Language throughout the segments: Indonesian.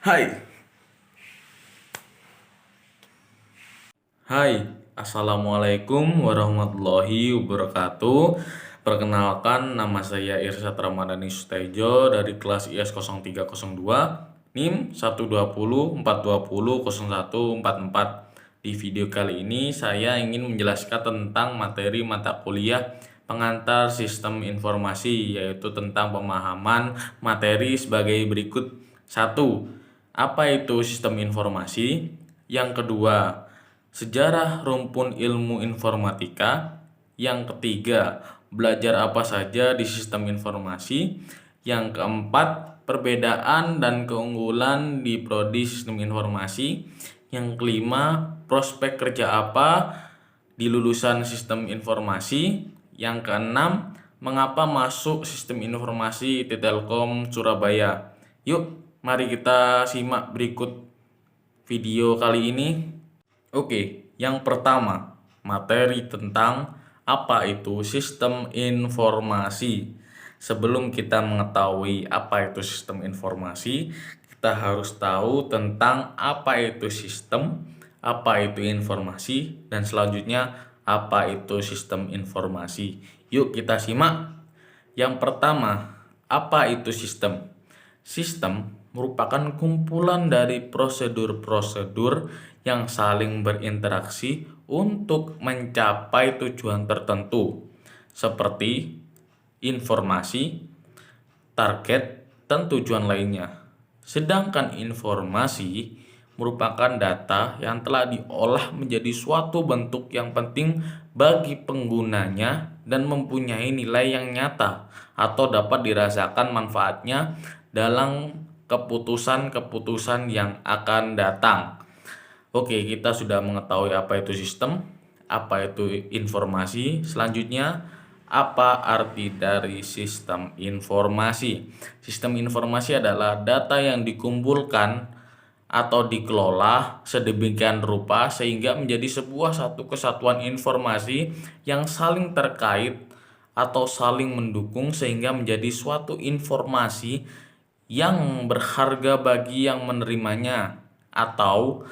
Hai, hai, Assalamualaikum warahmatullahi wabarakatuh. Perkenalkan, nama saya Irsyad Ramadhani Sutejo dari kelas IS 0302, NIM 12042000144. Di video kali ini saya ingin menjelaskan tentang materi mata kuliah pengantar sistem informasi, yaitu tentang pemahaman materi sebagai berikut. Satu, apa itu sistem informasi? Yang kedua, sejarah rumpun ilmu informatika. Yang ketiga, belajar apa saja di sistem informasi. Yang keempat, perbedaan dan keunggulan di prodi sistem informasi. Yang kelima, prospek kerja apa di lulusan sistem informasi. Yang keenam, mengapa masuk sistem informasi IT Telkom Surabaya. Yuk, mari kita simak berikut video kali ini. Oke, yang pertama, materi tentang apa itu sistem informasi. Sebelum kita mengetahui apa itu sistem informasi, kita harus tahu tentang apa itu sistem, apa itu informasi, dan selanjutnya apa itu sistem informasi. Yuk kita simak. Yang pertama, apa itu sistem? Sistem merupakan kumpulan dari prosedur-prosedur yang saling berinteraksi untuk mencapai tujuan tertentu, seperti informasi, target, dan tujuan lainnya. Sedangkan informasi merupakan data yang telah diolah menjadi suatu bentuk yang penting bagi penggunanya dan mempunyai nilai yang nyata atau dapat dirasakan manfaatnya dalam keputusan-keputusan yang akan datang. Oke, kita sudah mengetahui apa itu sistem, apa itu informasi. Selanjutnya, apa arti dari sistem informasi? Sistem informasi adalah data yang dikumpulkan atau dikelola sedemikian rupa sehingga menjadi sebuah satu kesatuan informasi yang saling terkait atau saling mendukung sehingga menjadi suatu informasi yang berharga bagi yang menerimanya. Atau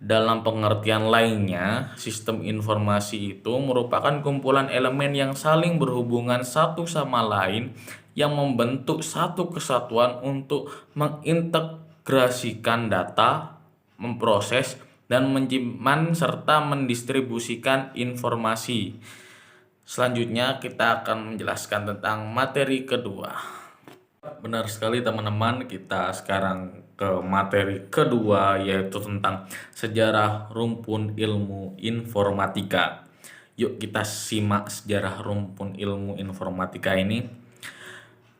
dalam pengertian lainnya, sistem informasi itu merupakan kumpulan elemen yang saling berhubungan satu sama lain yang membentuk satu kesatuan untuk mengintegrasikan data, memproses, dan menyimpan serta mendistribusikan informasi. Selanjutnya kita akan menjelaskan tentang materi kedua. Benar sekali teman-teman, kita sekarang ke materi kedua, yaitu tentang sejarah rumpun ilmu informatika. Yuk kita simak sejarah rumpun ilmu informatika ini.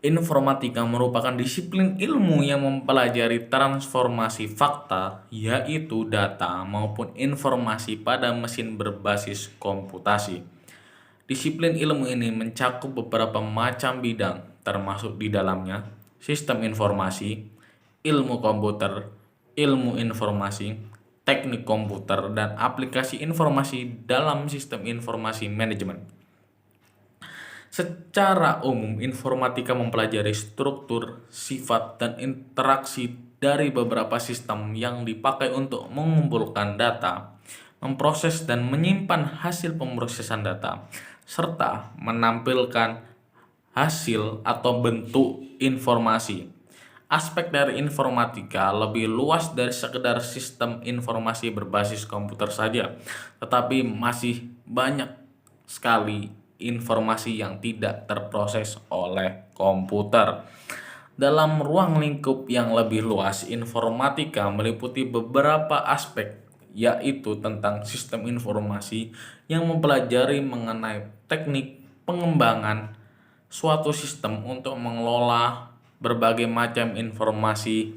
Informatika merupakan disiplin ilmu yang mempelajari transformasi fakta, yaitu data maupun informasi pada mesin berbasis komputasi. Disiplin ilmu ini mencakup beberapa macam bidang, termasuk di dalamnya sistem informasi, ilmu komputer, ilmu informasi, teknik komputer, dan aplikasi informasi dalam sistem informasi manajemen. Secara umum, informatika mempelajari struktur, sifat, dan interaksi dari beberapa sistem yang dipakai untuk mengumpulkan data, memproses dan menyimpan hasil pemrosesan data, serta menampilkan hasil atau bentuk informasi. Aspek dari informatika lebih luas dari sekedar sistem informasi berbasis komputer saja, tetapi masih banyak sekali informasi yang tidak terproses oleh komputer. Dalam ruang lingkup yang lebih luas, informatika meliputi beberapa aspek, yaitu tentang sistem informasi yang mempelajari mengenai teknik pengembangan suatu sistem untuk mengelola berbagai macam informasi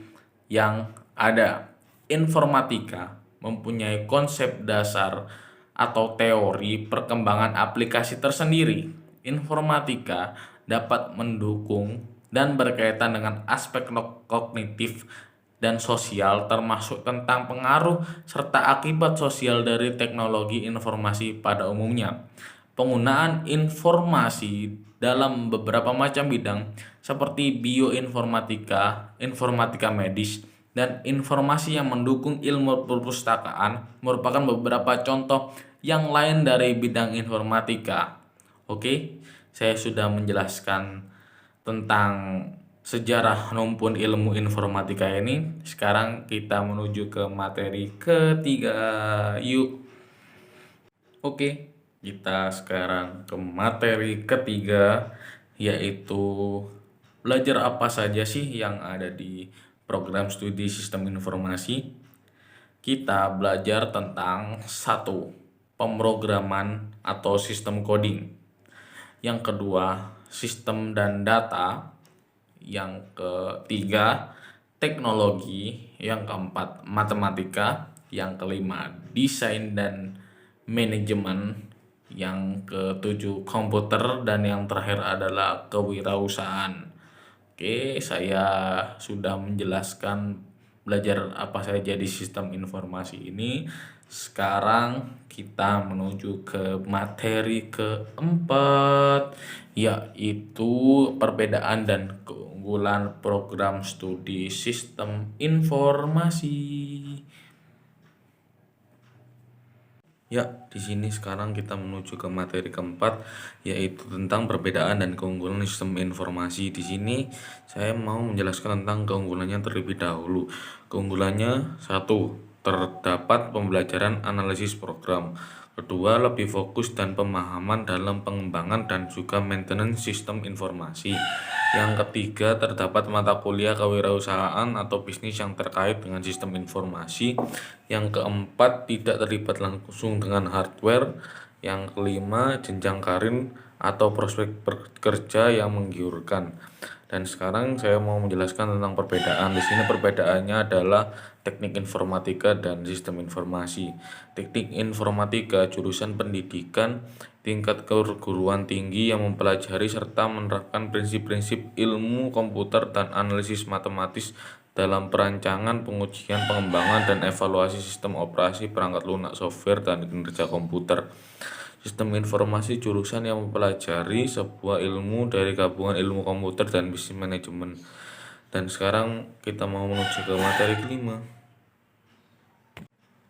yang ada. Informatika mempunyai konsep dasar atau teori perkembangan aplikasi tersendiri. Informatika dapat mendukung dan berkaitan dengan aspek kognitif dan sosial, termasuk tentang pengaruh serta akibat sosial dari teknologi informasi pada umumnya. Penggunaan informasi dalam beberapa macam bidang seperti bioinformatika, informatika medis, dan informasi yang mendukung ilmu perpustakaan merupakan beberapa contoh yang lain dari bidang informatika. Oke, saya sudah menjelaskan tentang sejarah rumpun ilmu informatika ini. Sekarang kita menuju ke materi ketiga. Yuk. Oke, kita sekarang ke materi ketiga, yaitu belajar apa saja sih yang ada di program studi sistem informasi. Kita belajar tentang satu, pemrograman atau sistem coding. Yang kedua, sistem dan data. Yang ketiga, teknologi. Yang keempat, matematika. Yang kelima, desain dan manajemen. Yang ketujuh, komputer. Dan yang terakhir adalah kewirausahaan. Oke, saya sudah menjelaskan belajar apa saja di sistem informasi ini. Sekarang kita menuju ke materi keempat, yaitu perbedaan dan keunggulan program studi sistem informasi. Ya, di sini sekarang kita menuju ke materi keempat, yaitu tentang perbedaan dan keunggulan sistem informasi. Di sini saya mau menjelaskan tentang keunggulannya terlebih dahulu. Keunggulannya, satu, terdapat pembelajaran analisis program. Kedua, lebih fokus dan pemahaman dalam pengembangan dan juga maintenance sistem informasi. Yang ketiga, terdapat mata kuliah kewirausahaan atau bisnis yang terkait dengan sistem informasi. Yang keempat, tidak terlibat langsung dengan hardware. Yang kelima, jenjang karir atau prospek kerja yang menggiurkan. Dan sekarang saya mau menjelaskan tentang perbedaan. Di sini perbedaannya adalah teknik informatika dan sistem informasi. Teknik informatika jurusan pendidikan tingkat perguruan tinggi yang mempelajari serta menerapkan prinsip-prinsip ilmu komputer dan analisis matematis dalam perancangan, pengujian, pengembangan, dan evaluasi sistem operasi perangkat lunak, software, dan kinerja komputer. Sistem informasi jurusan yang mempelajari sebuah ilmu dari gabungan ilmu komputer dan bisnis manajemen. Dan sekarang kita mau menuju ke materi kelima.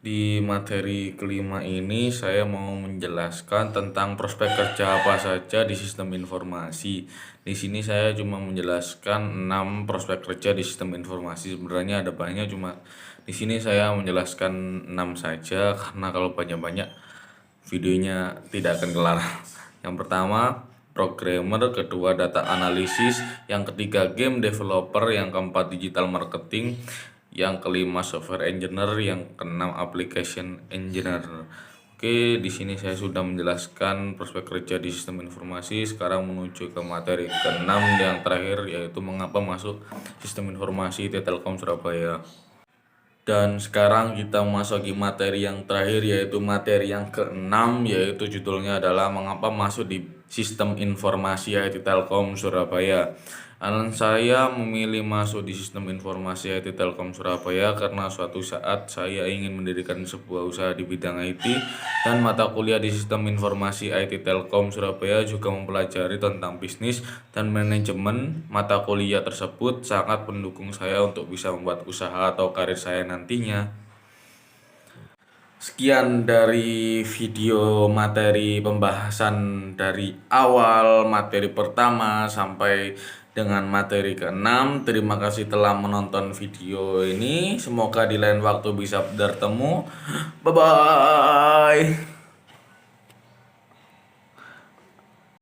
Di materi kelima ini saya mau menjelaskan tentang prospek kerja apa saja di sistem informasi. Di sini saya cuma menjelaskan 6 prospek kerja di sistem informasi. Sebenarnya ada banyak, cuma di sini saya menjelaskan 6 saja karena kalau banyak-banyak videonya tidak akan kelar. Yang pertama, programmer. Kedua, data analisis. Yang ketiga, game developer. Yang keempat, digital marketing. Yang kelima, software engineer. Yang keenam, application engineer. Oke, di sini saya sudah menjelaskan prospek kerja di sistem informasi. Sekarang menuju ke materi keenam yang terakhir, yaitu mengapa masuk sistem informasi IT Telkom Surabaya. Dan sekarang kita memasuki materi yang terakhir, yaitu materi yang keenam, yaitu judulnya adalah mengapa masuk di sistem informasi IT Telkom Surabaya. Saya memilih masuk di sistem informasi IT Telkom Surabaya karena suatu saat saya ingin mendirikan sebuah usaha di bidang IT, dan mata kuliah di sistem informasi IT Telkom Surabaya juga mempelajari tentang bisnis dan manajemen. Mata kuliah tersebut sangat mendukung saya untuk bisa membuat usaha atau karir saya nantinya. Sekian dari video materi pembahasan dari awal materi pertama sampai dengan materi ke-6. Terima kasih telah menonton video ini. Semoga di lain waktu bisa bertemu. Bye bye.